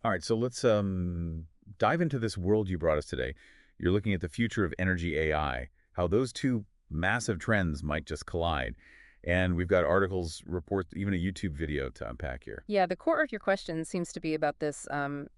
All right, so let's dive into this world you brought us today. You're looking at the future of energy AI, how those two massive trends might just collide. And we've got articles, reports, even a YouTube video to unpack here. Yeah, the core of your question seems to be about this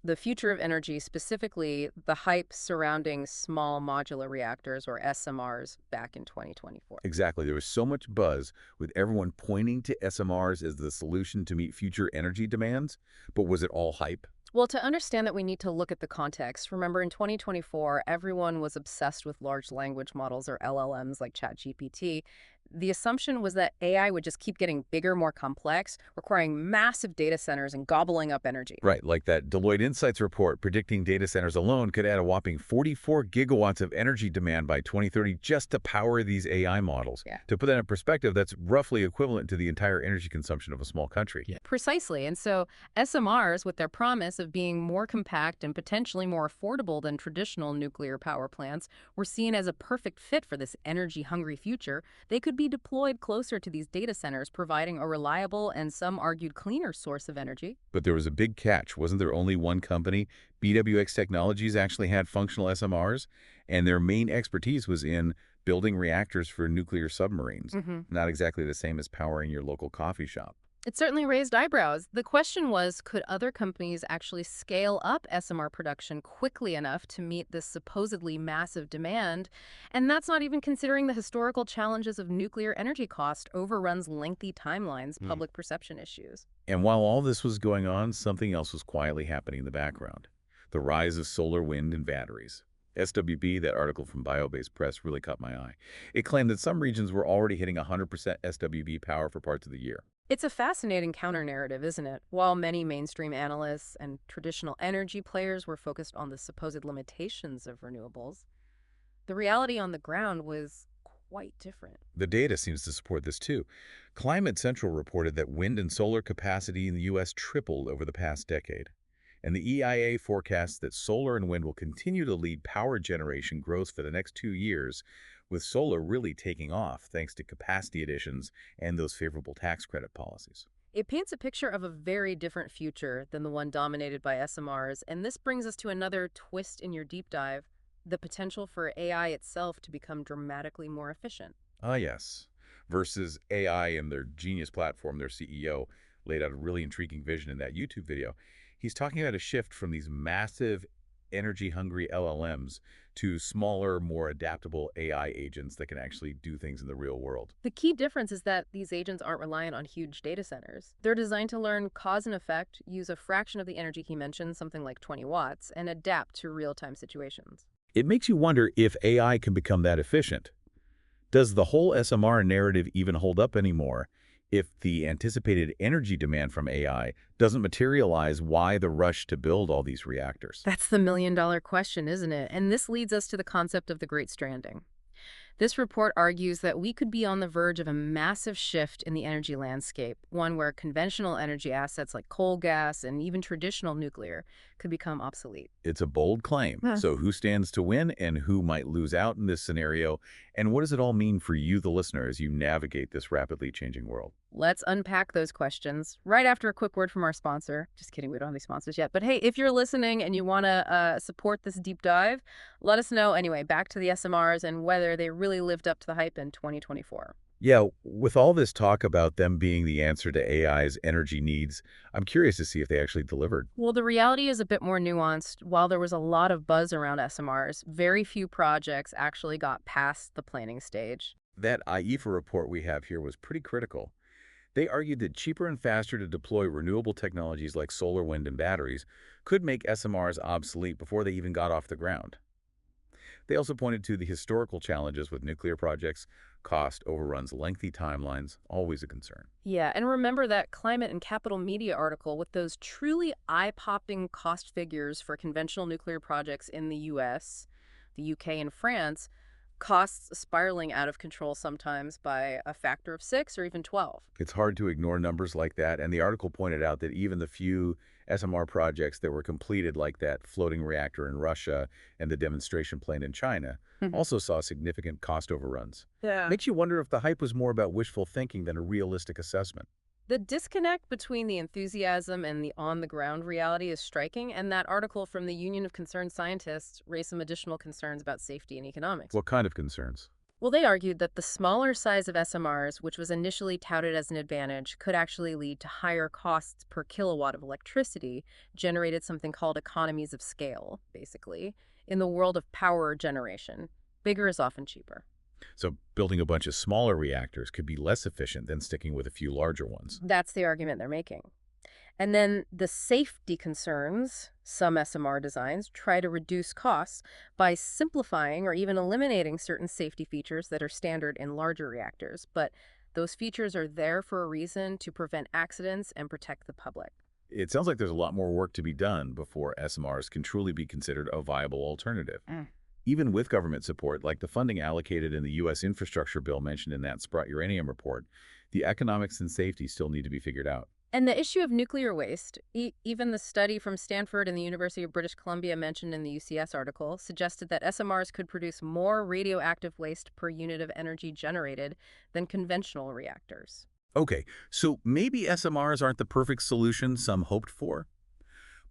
the future of energy, specifically the hype surrounding small modular reactors or SMRs back in 2024. Exactly. There was so much buzz with everyone pointing to SMRs as the solution to meet future energy demands, but was it all hype? Well, to understand that, we need to look at the context. Remember, in 2024, everyone was obsessed with large language models or LLMs like ChatGPT. The assumption was that AI would just keep getting bigger, more complex, requiring massive data centers and gobbling up energy. Right, like that Deloitte Insights report predicting data centers alone could add a whopping 44 gigawatts of energy demand by 2030 just to power these AI models. Yeah. To put that in perspective, that's roughly equivalent to the entire energy consumption of a small country. Yeah. Precisely. And so SMRs, with their promise of being more compact and potentially more affordable than traditional nuclear power plants, were seen as a perfect fit for this energy-hungry future. They could be deployed closer to these data centers, providing a reliable and some argued cleaner source of energy. But there was a big catch. Wasn't there only one company? BWX Technologies actually had functional SMRs, and their main expertise was in building reactors for nuclear submarines. Hmm. Not exactly the same as powering your local coffee shop. It certainly raised eyebrows. The question was, could other companies actually scale up SMR production quickly enough to meet this supposedly massive demand? And that's not even considering the historical challenges of nuclear energy cost, overruns, lengthy timelines, public perception issues. And while all this was going on, something else was quietly happening in the background. The rise of solar, wind, and batteries. SWB, that article from Bio-Based Press, really caught my eye. It claimed that some regions were already hitting 100% SWB power for parts of the year. It's a fascinating counter-narrative, isn't it? While many mainstream analysts and traditional energy players were focused on the supposed limitations of renewables, the reality on the ground was quite different. The data seems to support this too. Climate Central reported that wind and solar capacity in the U.S. tripled over the past decade. And the EIA forecasts that solar and wind will continue to lead power generation growth for the next 2 years, with solar really taking off thanks to capacity additions and those favorable tax credit policies. It paints a picture of a very different future than the one dominated by SMRs, and this brings us to another twist in your deep dive: the potential for AI itself to become dramatically more efficient. Ah, yes. Versus AI and their genius platform, their CEO laid out a really intriguing vision in that YouTube video. He's talking about a shift from these massive energy-hungry LLMs to smaller, more adaptable AI agents that can actually do things in the real world. The key difference is that these agents aren't reliant on huge data centers. They're designed to learn cause and effect, use a fraction of the energy he mentioned, something like 20 watts, and adapt to real-time situations. It makes you wonder if AI can become that efficient. Does the whole SMR narrative even hold up anymore if the anticipated energy demand from AI doesn't materialize? Why the rush to build all these reactors? That's the million-dollar question, isn't it? And this leads us to the concept of the Great Stranding. This report argues that we could be on the verge of a massive shift in the energy landscape, one where conventional energy assets like coal, gas, and even traditional nuclear could become obsolete. It's a bold claim. So who stands to win and who might lose out in this scenario? And what does it all mean for you, the listener, as you navigate this rapidly changing world? Let's unpack those questions right after a quick word from our sponsor. Just kidding, we don't have any sponsors yet. But hey, if you're listening and you want to support this deep dive, let us know. Anyway, back to the SMRs and whether they really lived up to the hype in 2024. Yeah, with all this talk about them being the answer to AI's energy needs, I'm curious to see if they actually delivered. Well, the reality is a bit more nuanced. While there was a lot of buzz around SMRs, very few projects actually got past the planning stage. That IEFA report we have here was pretty critical. They argued that cheaper and faster to deploy renewable technologies like solar, wind, and batteries could make SMRs obsolete before they even got off the ground. They also pointed to the historical challenges with nuclear projects, cost overruns, lengthy timelines, always a concern. Yeah, and remember that Climate and Capital Media article with those truly eye-popping cost figures for conventional nuclear projects in the US, the UK, and France, costs spiraling out of control sometimes by a factor of 6 or even 12. It's hard to ignore numbers like that, and the article pointed out that even the few SMR projects that were completed, like that floating reactor in Russia and the demonstration plane in China, Mhm. also saw significant cost overruns. Yeah. Makes you wonder if the hype was more about wishful thinking than a realistic assessment. The disconnect between the enthusiasm and the on-the-ground reality is striking, and that article from the Union of Concerned Scientists raised some additional concerns about safety and economics. What kind of concerns? Well, they argued that the smaller size of SMRs, which was initially touted as an advantage, could actually lead to higher costs per kilowatt of electricity, generated something called economies of scale, basically. In the world of power generation, bigger is often cheaper. So building a bunch of smaller reactors could be less efficient than sticking with a few larger ones. That's the argument they're making. And then the safety concerns, some SMR designs try to reduce costs by simplifying or even eliminating certain safety features that are standard in larger reactors. But those features are there for a reason, to prevent accidents and protect the public. It sounds like there's a lot more work to be done before SMRs can truly be considered a viable alternative. Even with government support, like the funding allocated in the U.S. infrastructure bill mentioned in that Sprott Uranium report, the economics and safety still need to be figured out. And the issue of nuclear waste, even the study from Stanford and the University of British Columbia mentioned in the UCS article, suggested that SMRs could produce more radioactive waste per unit of energy generated than conventional reactors. Okay, so maybe SMRs aren't the perfect solution some hoped for?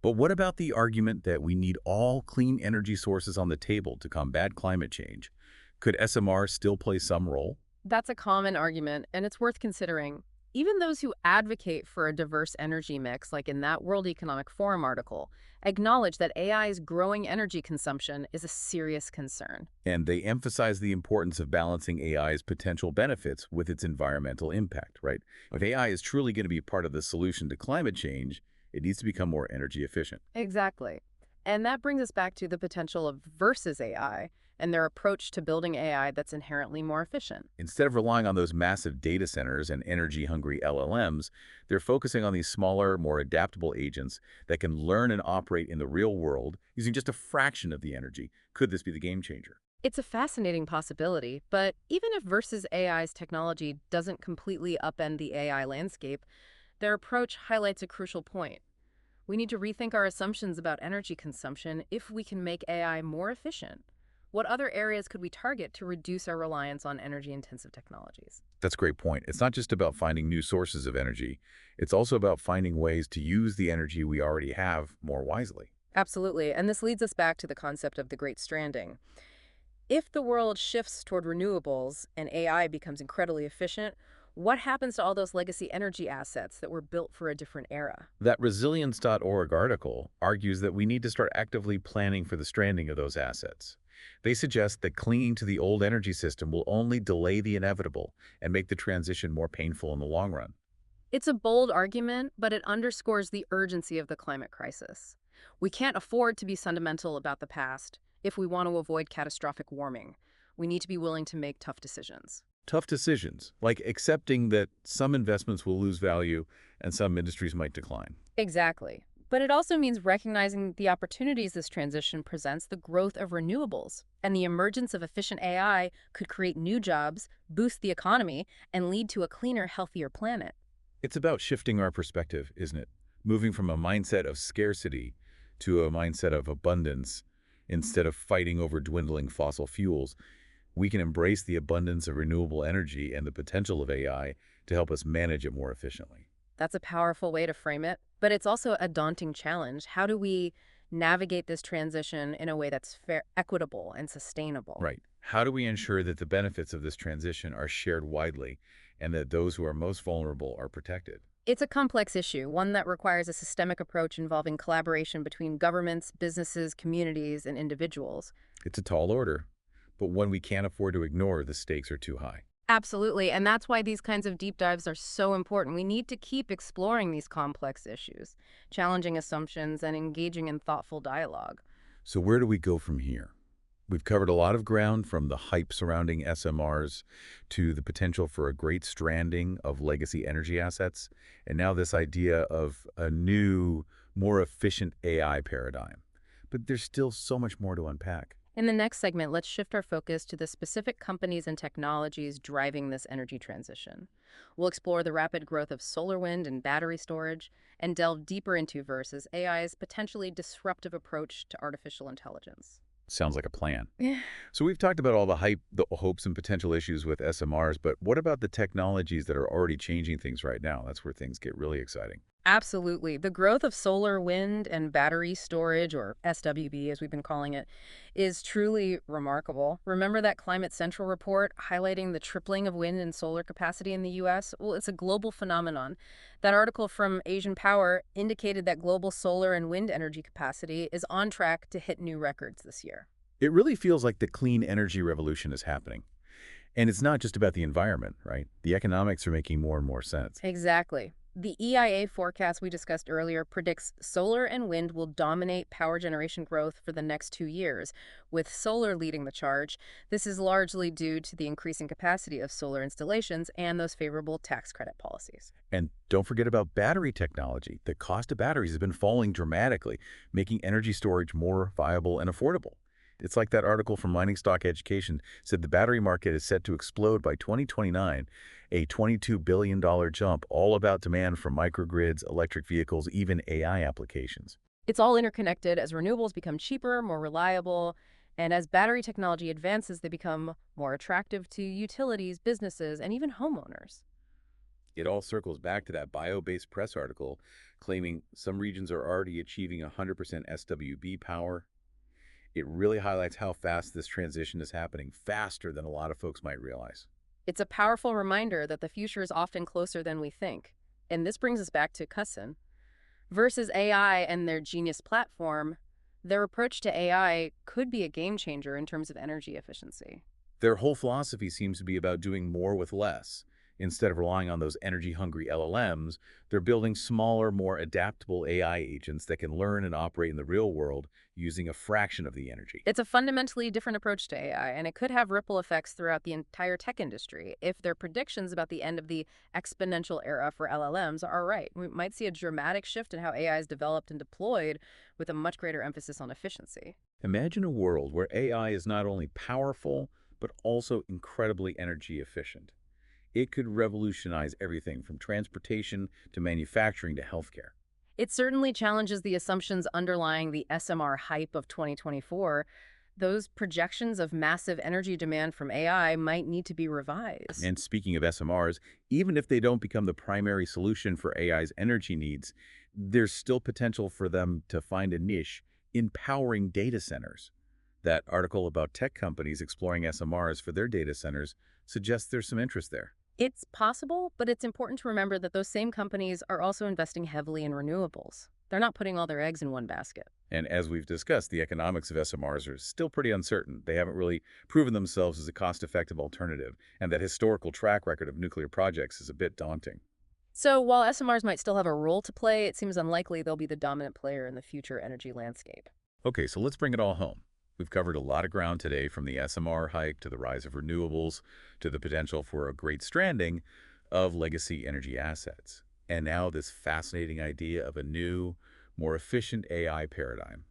But what about the argument that we need all clean energy sources on the table to combat climate change? Could SMR still play some role? That's a common argument, and it's worth considering. Even those who advocate for a diverse energy mix, like in that World Economic Forum article, acknowledge that AI's growing energy consumption is a serious concern. And they emphasize the importance of balancing AI's potential benefits with its environmental impact, right? If AI is truly going to be part of the solution to climate change, it needs to become more energy efficient. Exactly. And that brings us back to the potential of versus AI and their approach to building AI that's inherently more efficient. Instead of relying on those massive data centers and energy-hungry LLMs, they're focusing on these smaller, more adaptable agents that can learn and operate in the real world using just a fraction of the energy. Could this be the game changer? It's a fascinating possibility, but even if versus AI's technology doesn't completely upend the AI landscape, their approach highlights a crucial point. We need to rethink our assumptions about energy consumption if we can make AI more efficient. What other areas could we target to reduce our reliance on energy-intensive technologies? That's a great point. It's not just about finding new sources of energy. It's also about finding ways to use the energy we already have more wisely. Absolutely, and this leads us back to the concept of the Great Stranding. If the world shifts toward renewables and AI becomes incredibly efficient, what happens to all those legacy energy assets that were built for a different era? That resilience.org article argues that we need to start actively planning for the stranding of those assets. They suggest that clinging to the old energy system will only delay the inevitable and make the transition more painful in the long run. It's a bold argument, but it underscores the urgency of the climate crisis. We can't afford to be sentimental about the past if we want to avoid catastrophic warming. We need to be willing to make tough decisions. Tough decisions, like accepting that some investments will lose value and some industries might decline. Exactly. But it also means recognizing the opportunities this transition presents. The growth of renewables and the emergence of efficient AI could create new jobs, boost the economy, and lead to a cleaner, healthier planet. It's about shifting our perspective, isn't it? Moving from a mindset of scarcity to a mindset of abundance. Instead of fighting over dwindling fossil fuels, we can embrace the abundance of renewable energy and the potential of AI to help us manage it more efficiently. That's a powerful way to frame it, but it's also a daunting challenge. How do we navigate this transition in a way that's fair, equitable, and sustainable? Right. How do we ensure that the benefits of this transition are shared widely and that those who are most vulnerable are protected? It's a complex issue, one that requires a systemic approach involving collaboration between governments, businesses, communities, and individuals. It's a tall order, but one we can't afford to ignore. The stakes are too high. Absolutely, and that's why these kinds of deep dives are so important. We need to keep exploring these complex issues, challenging assumptions, and engaging in thoughtful dialogue. So where do we go from here? We've covered a lot of ground, from the hype surrounding SMRs to the potential for a great stranding of legacy energy assets, and now this idea of a new, more efficient AI paradigm. But there's still so much more to unpack. In the next segment, let's shift our focus to the specific companies and technologies driving this energy transition. We'll explore the rapid growth of solar, wind, and battery storage, and delve deeper into versus AI's potentially disruptive approach to artificial intelligence. Sounds like a plan. Yeah. So we've talked about all the hype, the hopes and potential issues with SMRs, but what about the technologies that are already changing things right now? That's where things get really exciting. Absolutely. The growth of solar, wind, and battery storage, or SWB as we've been calling it, is truly remarkable. Remember that Climate Central report highlighting the tripling of wind and solar capacity in the U.S.? Well, it's a global phenomenon. That article from Asian Power indicated that global solar and wind energy capacity is on track to hit new records this year. It really feels like the clean energy revolution is happening. And it's not just about the environment, right? The economics are making more and more sense. Exactly. The EIA forecast we discussed earlier predicts solar and wind will dominate power generation growth for the next 2 years, with solar leading the charge. This is largely due to the increasing capacity of solar installations and those favorable tax credit policies. And don't forget about battery technology. The cost of batteries has been falling dramatically, making energy storage more viable and affordable. It's like that article from Mining Stock Education said the battery market is set to explode by 2029, a $22 billion jump, all about demand from microgrids, electric vehicles, even AI applications. It's all interconnected as renewables become cheaper, more reliable, and as battery technology advances, they become more attractive to utilities, businesses, and even homeowners. It all circles back to that bio-based press article claiming some regions are already achieving 100% SWB power. It really highlights how fast this transition is happening, faster than a lot of folks might realize. It's a powerful reminder that the future is often closer than we think. And this brings us back to Cusson. Versus AI and their genius platform, their approach to AI could be a game changer in terms of energy efficiency. Their whole philosophy seems to be about doing more with less. Instead of relying on those energy-hungry LLMs, they're building smaller, more adaptable AI agents that can learn and operate in the real world using a fraction of the energy. It's a fundamentally different approach to AI, and it could have ripple effects throughout the entire tech industry. If their predictions about the end of the exponential era for LLMs are right, we might see a dramatic shift in how AI is developed and deployed with a much greater emphasis on efficiency. Imagine a world where AI is not only powerful, but also incredibly energy efficient. It could revolutionize everything from transportation to manufacturing to healthcare. It certainly challenges the assumptions underlying the SMR hype of 2024. Those projections of massive energy demand from AI might need to be revised. And speaking of SMRs, even if they don't become the primary solution for AI's energy needs, there's still potential for them to find a niche in powering data centers. That article about tech companies exploring SMRs for their data centers suggests there's some interest there. It's possible, but it's important to remember that those same companies are also investing heavily in renewables. They're not putting all their eggs in one basket. And as we've discussed, the economics of SMRs are still pretty uncertain. They haven't really proven themselves as a cost-effective alternative, and that historical track record of nuclear projects is a bit daunting. So while SMRs might still have a role to play, it seems unlikely they'll be the dominant player in the future energy landscape. Okay, so let's bring it all home. We've covered a lot of ground today, from the SMR hype to the rise of renewables to the potential for a great stranding of legacy energy assets. And now this fascinating idea of a new, more efficient AI paradigm.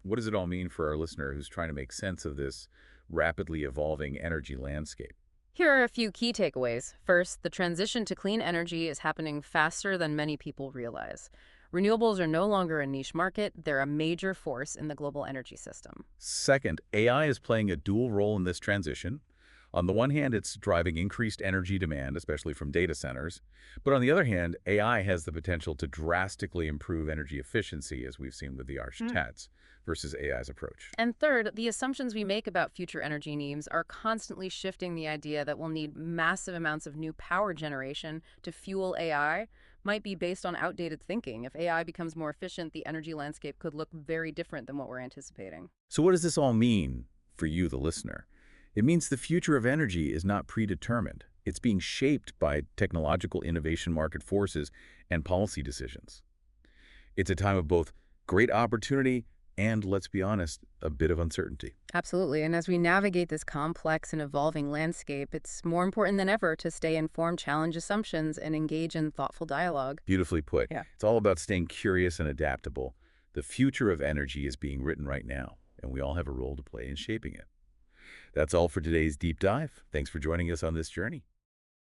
What does it all mean for our listener who's trying to make sense of this rapidly evolving energy landscape? Here are a few key takeaways. First, the transition to clean energy is happening faster than many people realize. Renewables are no longer a niche market, they're a major force in the global energy system. Second, AI is playing a dual role in this transition. On the one hand, it's driving increased energy demand, especially from data centers. But on the other hand, AI has the potential to drastically improve energy efficiency, as we've seen with the Architects, versus AI's approach. And third, the assumptions we make about future energy needs are constantly shifting. The idea that we'll need massive amounts of new power generation to fuel AI might be based on outdated thinking. If AI becomes more efficient, the energy landscape could look very different than what we're anticipating. So what does this all mean for you, the listener? It means the future of energy is not predetermined. It's being shaped by technological innovation, market forces, and policy decisions. It's a time of both great opportunity and, let's be honest, a bit of uncertainty. Absolutely. And as we navigate this complex and evolving landscape, it's more important than ever to stay informed, challenge assumptions, and engage in thoughtful dialogue. Beautifully put. Yeah. It's all about staying curious and adaptable. The future of energy is being written right now, and we all have a role to play in shaping it. That's all for today's deep dive. Thanks for joining us on this journey.